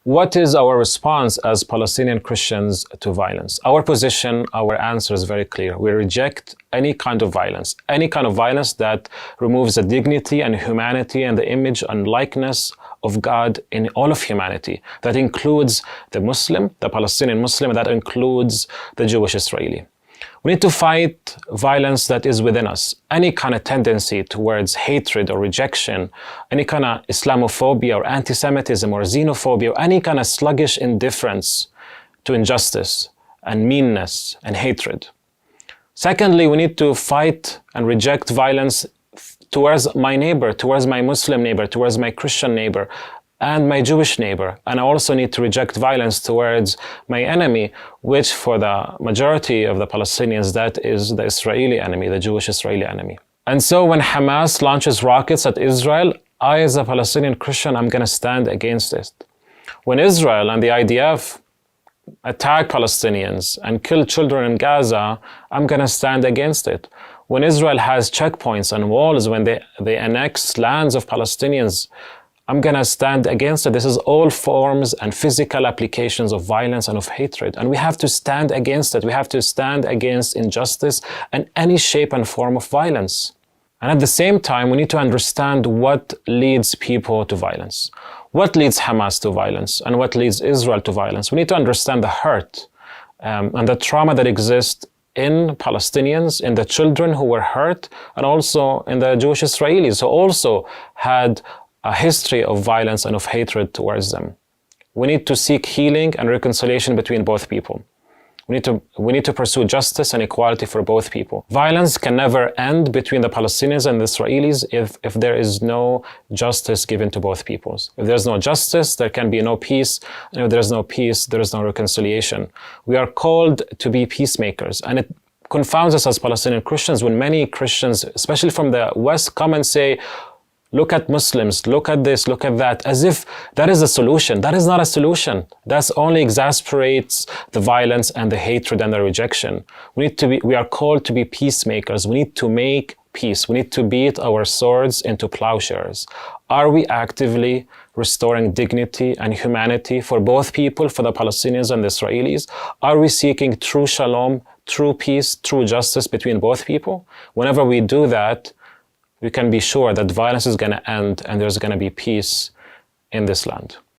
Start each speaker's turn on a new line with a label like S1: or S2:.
S1: What is our response as Palestinian Christians to violence? Our position, our answer is very clear. We reject any kind of violence that removes the dignity and humanity and the image and likeness of God in all of humanity. That includes the Muslim, the Palestinian Muslim, that includes the Jewish Israeli. We need to fight violence that is within us. Any kind of tendency towards hatred or rejection, any kind of Islamophobia or anti-Semitism or xenophobia, or any kind of sluggish indifference to injustice and meanness and hatred. Secondly, we need to fight and reject violence towards my neighbor, towards my Muslim neighbor, towards my Christian neighbor, and my Jewish neighbor. And I also need to reject violence towards my enemy, which for the majority of the Palestinians, that is the Israeli enemy, the Jewish Israeli enemy. And so when Hamas launches rockets at Israel, I as a Palestinian Christian, I'm going to stand against it. When Israel and the IDF attack Palestinians and kill children in Gaza, I'm going to stand against it. When Israel has checkpoints and walls, when they annex lands of Palestinians, I'm going to stand against it. This is all forms and physical applications of violence and of hatred. And we have to stand against it. We have to stand against injustice and any shape and form of violence. And at the same time, we need to understand what leads people to violence. What leads Hamas to violence and what leads Israel to violence? We need to understand the hurt and the trauma that exists in Palestinians, in the children who were hurt, and also in the Jewish Israelis who also had a history of violence and of hatred towards them. We need to seek healing and reconciliation between both people. We need to pursue justice and equality for both people. Violence can never end between the Palestinians and the Israelis if there is no justice given to both peoples. If there's no justice, there can be no peace. And if there's no peace, there is no reconciliation. We are called to be peacemakers. And it confounds us as Palestinian Christians when many Christians, especially from the West, come and say, look at Muslims, look at this, look at that, as if that is a solution. That is not a solution. That only exasperates the violence and the hatred and the rejection. We are called to be peacemakers. We need to make peace. We need to beat our swords into plowshares. Are we actively restoring dignity and humanity for both people, for the Palestinians and the Israelis? Are we seeking true shalom, true peace, true justice between both people? Whenever we do that, we can be sure that violence is going to end and there's going to be peace in this land.